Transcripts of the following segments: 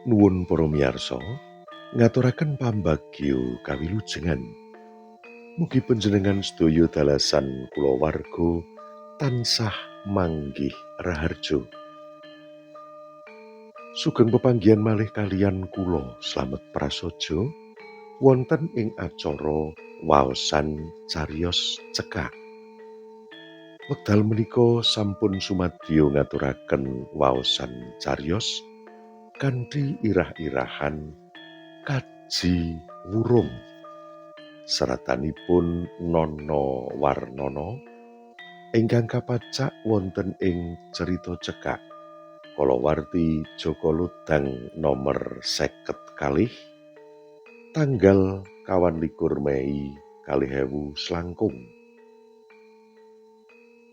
Nuwun para miyarsa, ngaturaken pambagyo kawilujengan. Mugi panjenengan sedaya dalasan kulawarga tansah manggih raharja. Sugeng pepanggihan malih kaliyan kula Slamet prasaja wonten ing acara waosan cariyos cekak. Wekdal menika sampun sumadya ngaturaken waosan cariyos kanthi irah-irahan Kaji Wurung. Seratanipun Nono Warnono ingkang kapacak wonten ing cerita cekak kalawarti Jaka Lodang nomer 50 tanggal 21 Mei 2000.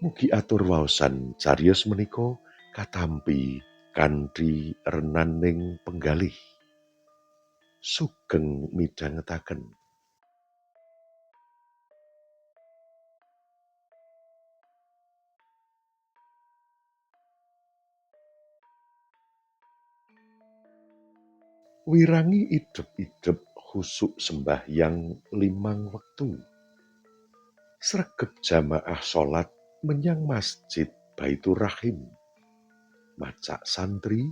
Mugi atur waosan cariyos menika katampi kanthi renaning penggalih. Sugeng midhangetaken. Wirangi idep-idep khusuk sembahyang 5 wektu. Sregep jamaah salat menyang Masjid Baitur Rahim. Macak santri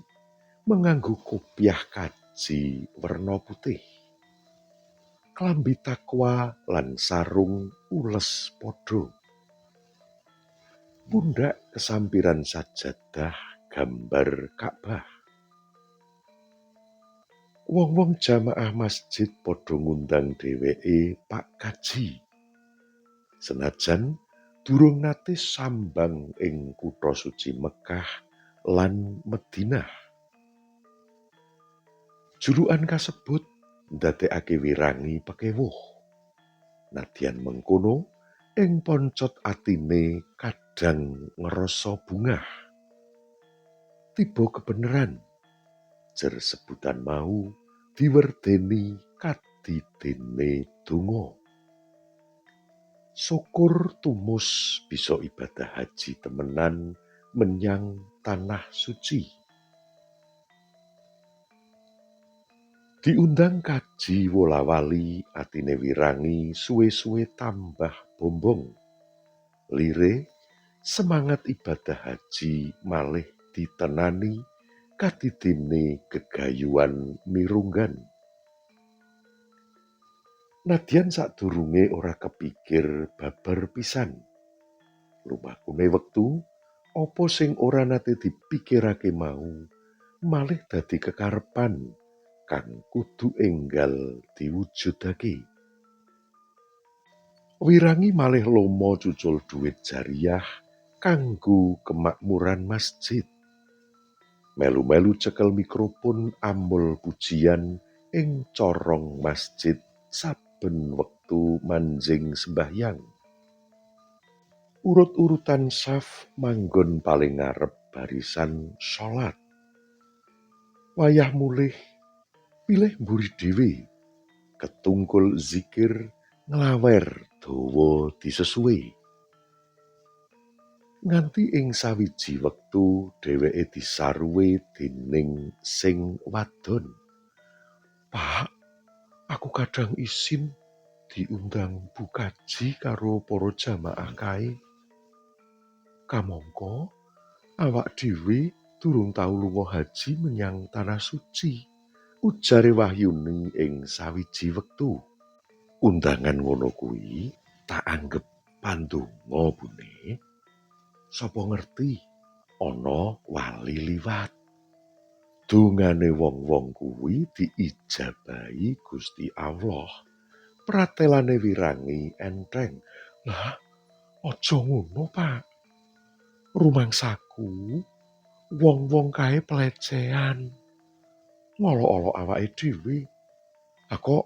menganggo kopiah kaji werna putih. Klambi takwa lan sarung ules padha. Pundak kesampiran sajadah gambar Ka'bah. Wong-wong jamaah masjid padha ngundang dheweke Pak Kaji. Senajan durung nate sambang ing kutha suci Mekah lan Madinah. Julukan kasebut ndadekake Wirangi pekewuh. Nadyan mengkono ing poncot atine kadang ngrasa bungah. Tiba kebeneran jer sebutan mau diwerdeni kadidene donga. Syukur tumus bisa ibadah haji temenan menyang tanah suci. Diundang kaji wola-wali atine Wirangi suwe-suwe tambah bombong. Lire semangat ibadah haji malih ditenani kadidene gegayuhan mirunggan. Nadyan sadurunge ora kepikir babar pisan. Lumakune wektu apa sing ora nate dipikirake mau malih dadi kekarepan kang kudu enggal diwujudake. Wirangi malih lomo cucul dhuwit jariyah kanggo kemakmuran masjid. Melu-melu cekel mikrofon amul pujian ing corong masjid saben wektu manjing sembahyang. Urut-urutan saf manggon paling ngarep barisan salat. Wayah mulih pilih mburi dhewe, ketungkul zikir nglawer dawa disesuwe. Nganti ing sawiji wektu dheweke disaruwe dening sing wadon. "Pak, aku kadang isin diundang Bu Kaji karo para jamaah kae. Kamangka awak dhewe durung tau lunga haji menyang tanah suci," ujare Wahyuni ing sawiji wektu. "Undangan ngono kuwi tak anggep pandonga, Bune. Sapa ngerti ana wali liwat. Dongane wong-wong kuwi diijabahi Gusti Allah." Pratelane Wirangi enteng. "Lah, aja ngono, Pak. Rumangsaku wong-wong kae pelecehan. Ngolok-olok awake dhewe. Kok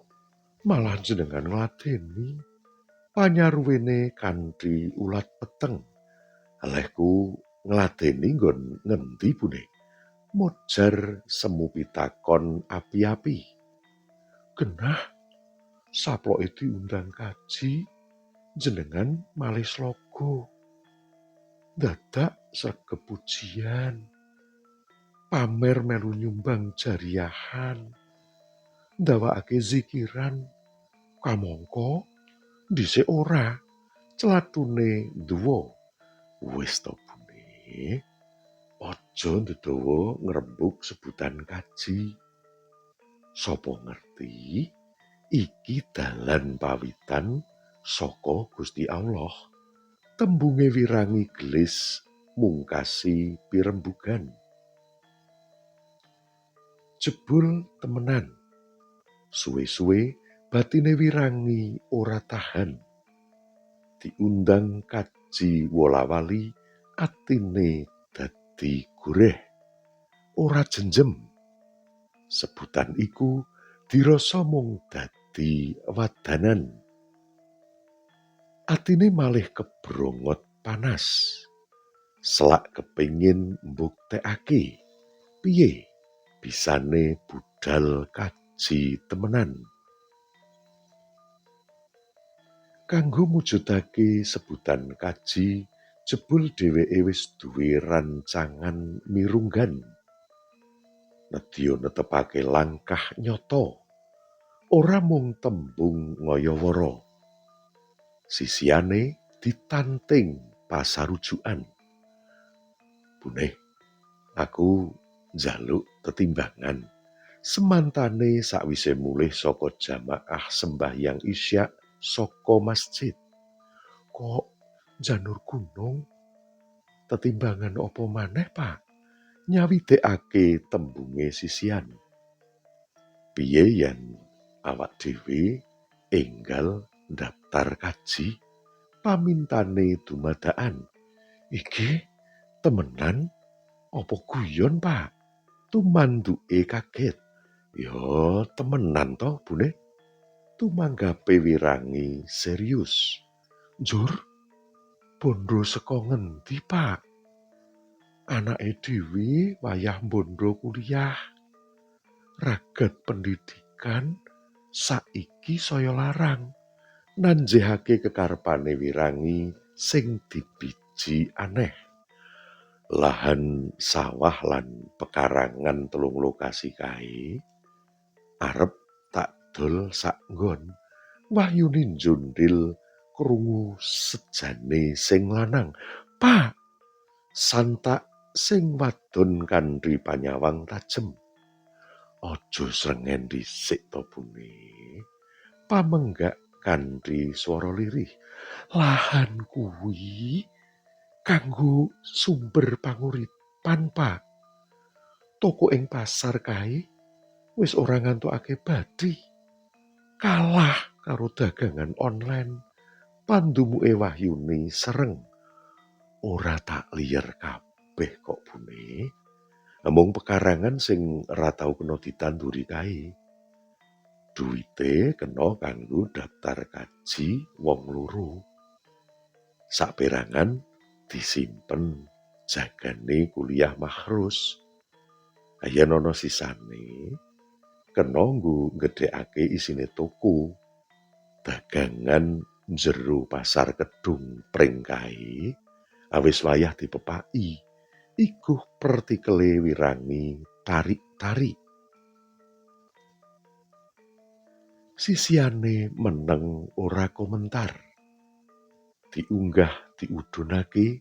malah jenengan ngladeni panyaruwene kanthi ulat peteng. Lehku ngladeni nggon ngendi, Bune?" Mojar semu pitakon api-api. "Genah, saploke diundang kaji, jenengan malih slogo." dadak sregep pujian, pamer melu nyumbang jariahan, ndawakake zikiran, kamangka dhisik ora clatune duwa. Wis to Bune, aja ndedawa ngrembug sebutan kaji. Sapa ngerti iki dalan pawitan saka Gusti Allah. Tembunge wirangi gelis mungkasi pirembugan. Jebul temenan, suwe-suwe batine wirangi ora tahan. Diundang kaji wolawali, atine dadi gureh, ora jenjem. Sebutan iku dirasa mung dadi wadanan. Atine malih kebrongot panas, selak kepengin mbuktekake piye bisane budal kaji temenan. Kanggo mujudake sebutan kaji, jebul dheweke wis duwe rancangan mirunggan. Nedya netepake langkah nyata, ora mung tembung ngaya-wara. Sisiane ditanting pasarujukan. Bune, aku njaluk tetimbangan. Semantane sakwise mulih saka jamaah sembahyang Isya saka masjid. Kok janur gunung? Tetimbangan apa maneh, Pak? Nyawidekake tembunge sisian. Piye yen awak dhewe enggal daftar kaji, pamintane dumadakan. Iki temenan apa guyon, Pak? Tumanduke kaget. Ya temenan to, Bune. Tumanggape wirangi serius. Njur, bondo saka ngendi, Pak? Anake dhewe wayah bondo kuliah. Ragat pendidikan saiki saya larang. Nanjehake kekarepane wirangi sing dibiji aneh. Lahan sawah lan pekarangan 3 lokasi kae arep tak dol sak nggon. Wahyune njundil krungu sejane sing lanang. Pak, santak sing wadon kanthi panyawang tajem. Aja srengen dhisik to, Bune. Pamenggak kanthi swara lirih. Lahan kuwi kanggo sumber panguripan, Pak. Toko ing pasar kae wis ora ngantukake badi. Kalah karo dagangan online. Pandumuke wahyune sereng. Ora tak liyer kabeh kok, Bune. Mung pekarangan sing ora tau kena ditanduri kae. Duite kena kanggo daftar kaji wong loro. Saperangan disimpen jagane kuliah makhrus. Yen ana sisane kena nggo gedhekake isine toko. Dagangan jero pasar Kedung Pring kae awis wayah dipepaki. Iguh pertikele wirangi tarik-tarik. Sisiane meneng ora komentar. Diunggah diudhunake,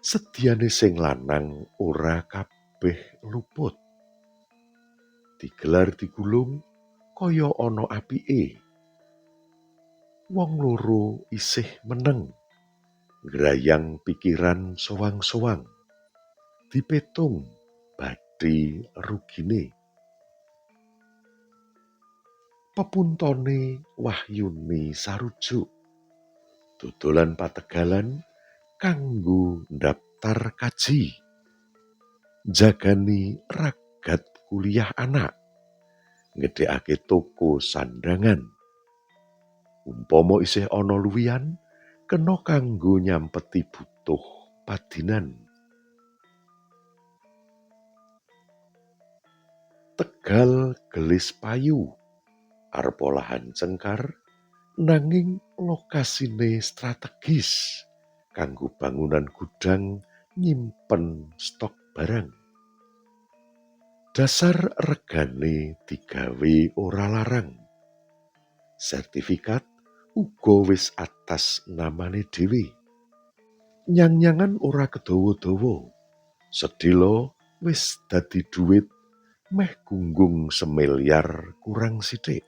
sediane sing lanang ora kabeh luput. Digelar digulung kaya ana apike. Wong loro isih meneng, ngrayang pikiran sowang-sowang. Dipetung badhe rugine. Pepuntone wahyune sarujuk. Dodolan pategalan kanggo ndaftar kaji. Jagani ragat kuliah anak. Ngedhekake toko sandangan. Umpama isih ana luwihan, kena kanggo nyampeti butuh padinan. Tegal gelis payu, arep olahan cengkar, nanging lokasine strategis kanggo bangunan gudang nyimpen stok barang. Dasar regane digawe ora larang. Sertifikat uga wis atas namane dhewe. Nyang-nyangan ora kedawa-dawa. Sedhela wis dadi dhuwit meh gunggung semilyar kurang sithik.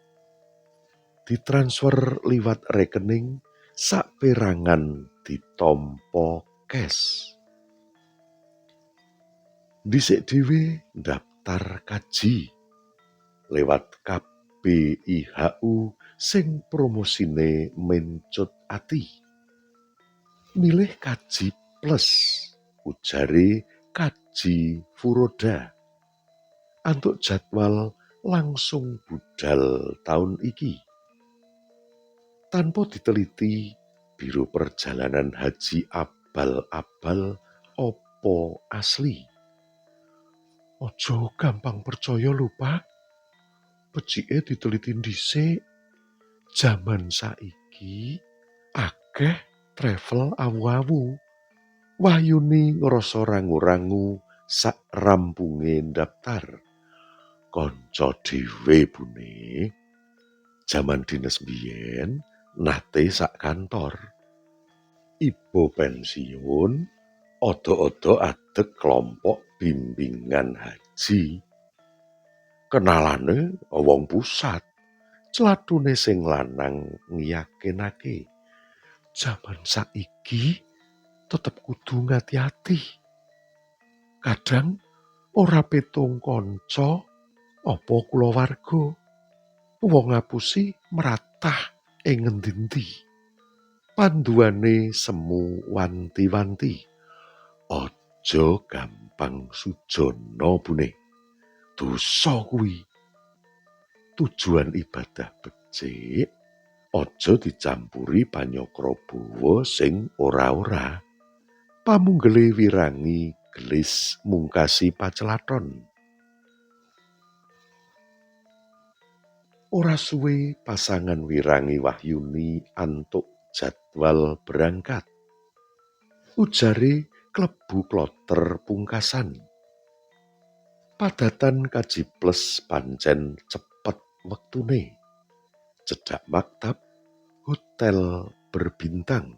Ditransfer liwat rekening saperangan ditampa cash. Dhisik dhewe ndaftar kaji lewat KBIHU sing promosine mencut ati. Milih kaji plus, ujare kaji furoda. Antuk jadwal langsung budal tahun iki. Tanpa diteliti, Biro Perjalanan Haji abal-abal opo asli. Ojo gampang percaya lho, Pak. Becike diteliti dhisik. Jaman saiki akeh travel awu-awu. Wahyune ngrasa rangu-rangu sak rampunge ndaftar. Kanca dhewe bune. Jaman dinas biyen nate sak kantor. Ibu pensiun, odo-odo adeg kelompok bimbingan haji. Kenalane wong pusat, clatune sing lanang ngiyakinake. Jaman saiki tetep kudu ngati-ati. Kadang ora petung kanca apa kulawarga. Wong ngapusi meratah ing ngendi-endi. Panduane semu wanti-wanti. Aja gampang sujana bune. Dosa kuwi. Tujuan ibadah becik aja dicampuri panyokrabawa sing ora-ora. Pamunggele wirangi gelis mungkasi pacelathon. Ora suwe pasangan wirangi Wahyuni antuk jadwal berangkat. Ujare klebu kloter pungkasan. Padatan kaji plus pancen cepet wektune. Cedhak maktab, hotel berbintang.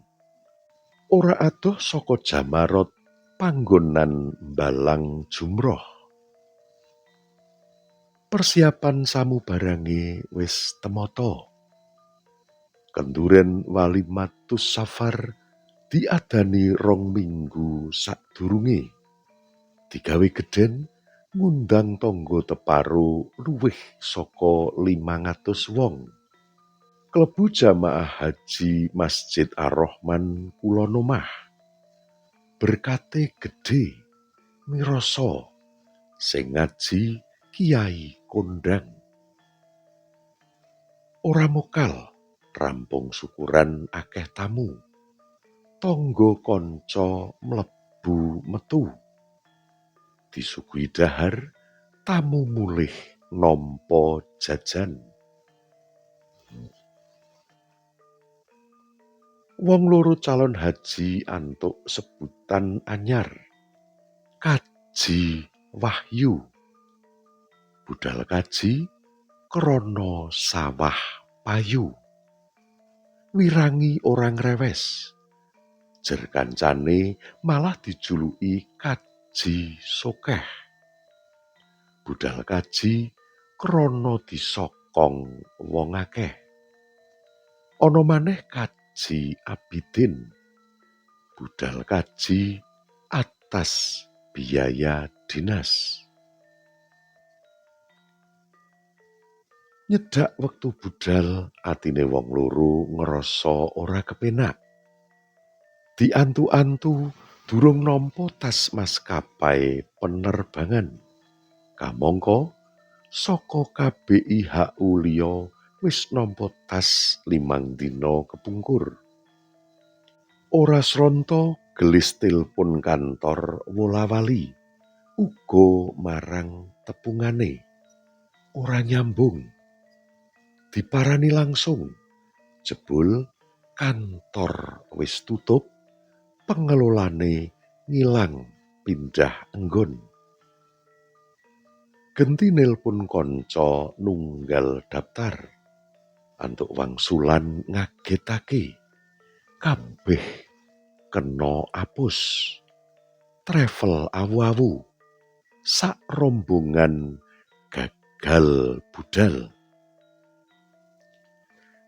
Ora adoh saka Jamarot panggonan mbalang jumroh. Persiapan samubarange wis temata. Kenduren Walimatus Safar diadani 2 minggu sadurunge. Digawe gedhen ngundang tangga teparo luwih saka 500 wong. Klebu jamaah haji Masjid Ar-Rahman Kulon Omah. Berkate gedhe mirasa sing ngaji Kiai kondang. Ora mokal rampung syukuran akeh tamu. Tangga kanca mlebu metu. Disuguhi dahar, tamu mulih nampa jajan. Wong loro calon haji antuk sebutan anyar. Kaji Wahyu. Budal kaji krana sawah payu. Wirangi orang rewes. Jer kancane malah dijuluki kaji sokeh. Budal kaji krana disokong wong akeh. Ana maneh kaji Abidin. Budal kaji atas biaya dinas. Nyedak wektu budal atine wong loro ngrasa ora kepenak. Diantu-antu durung nampa tas maskapai penerbangan. Kamangka saka KBIHU liya wis nampa tas 5 dina kepungkur. Ora sranta gelis tilpun kantor wola-wali uga marang tepungane. Ora nyambung. Diparani langsung. Jebul kantor wis tutup, pengelolane ngilang pindah enggon. Genti nelpon konco nunggal daftar. Antuk wangsulan ngagetake. Kabeh kena apus. Travel awu-awu. Sak rombongan gagal budal.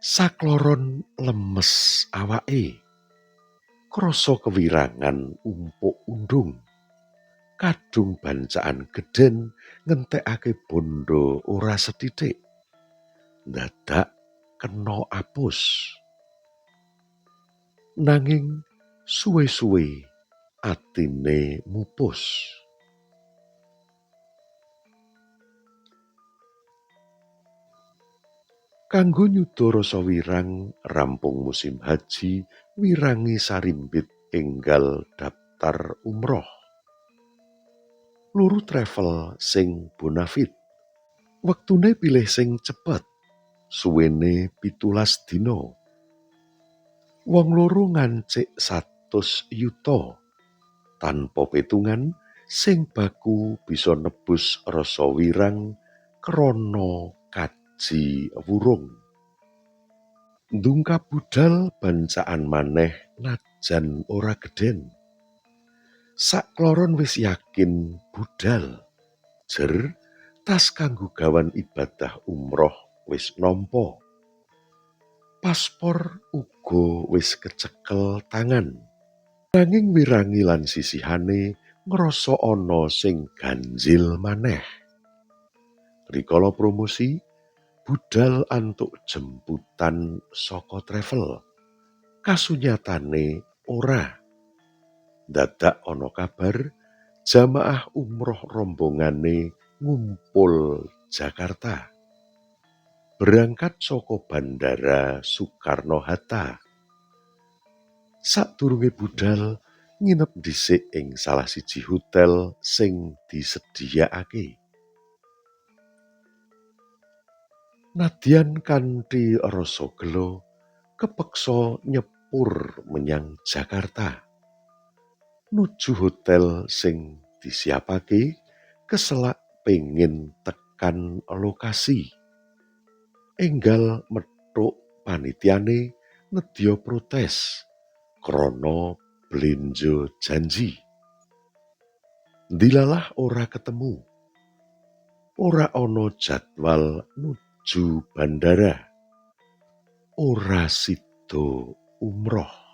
Sakloron lemes awake. Krasa kewirangan umpuk undung. Kadung bancaan gedhen ngentekake bondo ora sethithik. Dadak kena apus. Nanging suwe-suwe atine mupus. Kanggo nyuda rasa wirang rampung musim haji, wirangi sarimbit enggal daftar umroh. Luru travel sing bonafit. Wektune pilih sing cepet, suwene 17 dina. Wong loro ngancik 100 yuta. Tanpa petungan, sing baku bisa nebus rasa wirang krana kaji wurung. Ndungkap budal bancaan maneh najan ora gedhen. Sakloron wis yakin budal. Jer tas kanggo gawan ibadah umroh wis nampa. Paspor uga wis kecekel tangan. Nanging wirangi lan sisihane ngrasa ana sing ganjil maneh. Rikala promosi, budal antuk jemputan saka travel. Kasunyatane ora. Dadak ana kabar jamaah umroh rombongane ngumpul Jakarta. Berangkat saka Bandara Soekarno-Hatta. Sadurunge budal nginep dhisik ing salah siji hotel sing disediakake. Nadyan kanthi rasa gelo kepeksa nyepur menyang Jakarta. Nuju hotel sing disiapake keselak pengin tekan lokasi. Enggal methuk panitiane nedya protes krana blenjo janji. Dilalah ora ketemu. Ora ana jadwal nuju bandara. Ora sida umroh.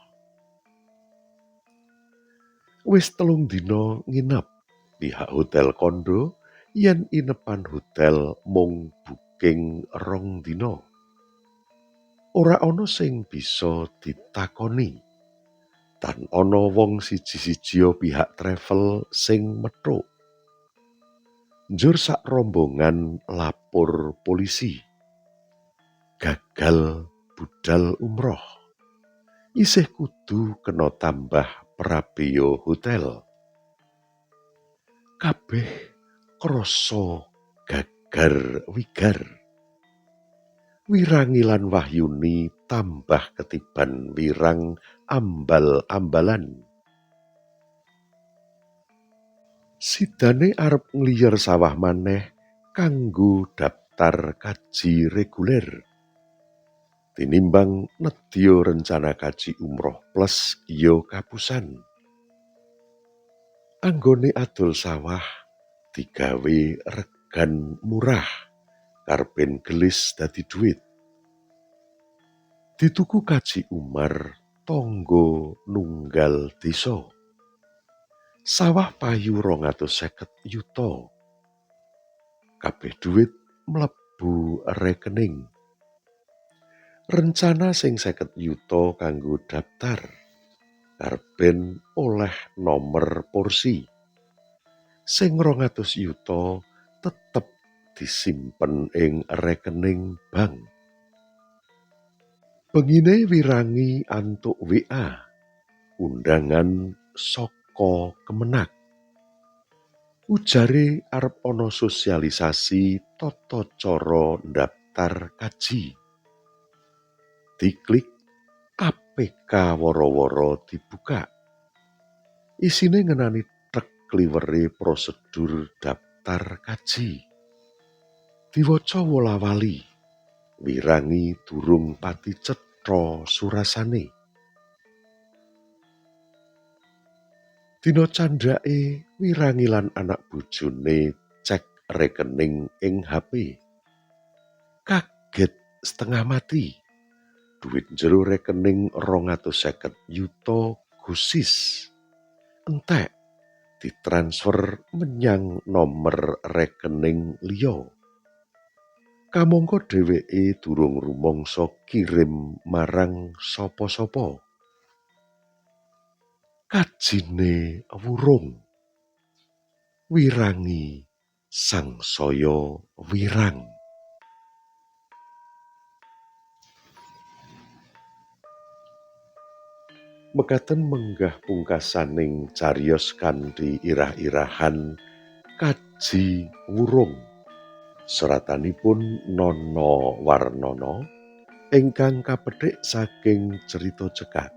Wis 3 dina nginep. Pihak hotel kondo yen inepan hotel mung booking 2 dina. Ora ana sing bisa ditakoni. Tan ana wong siji-sijia pihak travel sing methuk. Njur sak rombongan lapor polisi. Gagal budal umroh. Isih kudu kena tambah prabeya hotel. Kabeh krasa gagar wigar. Wirangi lan wahyuni tambah ketiban wirang ambal-ambalan. Sidane arep ngliyer sawah maneh kanggo daftar kaji reguler. Tinimbang nedya rencana kaji umroh plus ya kapusan. Anggone adol sawah digawe regan murah, karpen gelis dadi duit. Dituku kaji umar tangga nunggal desa. Sawah payu 250 yuta. Kabeh duit mlebu rekening. Rencana sing 50 yuta kanggo daftar. Karben oleh nomor porsi. Sing 200 yuta tetep disimpen ing rekening bank. Pengine wirangi antuk WA. Undangan saka Kemenak. Ujare arep ana sosialisasi tata cara ndaftar kaji. Diklik APK woro-woro dibuka. Isine ngenani trek kliwere prosedur daftar kaji. Diwaca wola-wali, wirangi durung pati cetha surasane. Dina candhake wirangi lan anak bojone cek rekening ing HP. Kaget setengah mati. Duit jero rekening 250 yuta gusis. Entek ditransfer menyang nomer rekening liya. Kamangka dheweke durung rumangsa kirim marang sapa-sapa. Kajine wurung, wirangi sangsaya wirang. Mekaten menggah pungkasaning cariyos kanthi irah-irahan Kaji Wurung. Seratanipun Nono Warnono ingkang kapethik saking cerita cekak.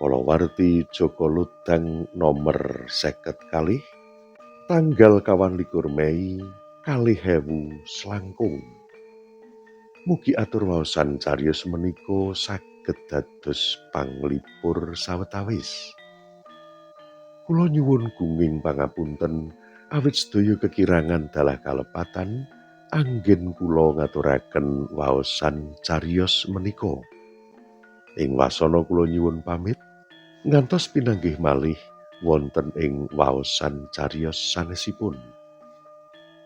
Kalawarti Joko Ludang nomer 50 tanggal 21 Mei 2020. Mugi atur waosan cariyos menika saged dados panglipur sawetawis. Kula nyuwun gunging pangapunten awit sedaya kekirangan dalah kalepatan anggen kula ngaturaken waosan cariyos menika. Ing wasana kula nyuwun pamit ngantos pinanggih malih wonten ing waosan cariyos sanesipun.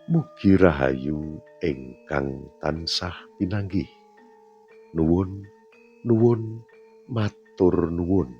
Mugi rahayu ingkang tansah pinanggih. Nuwun, nuwun, matur nuwun.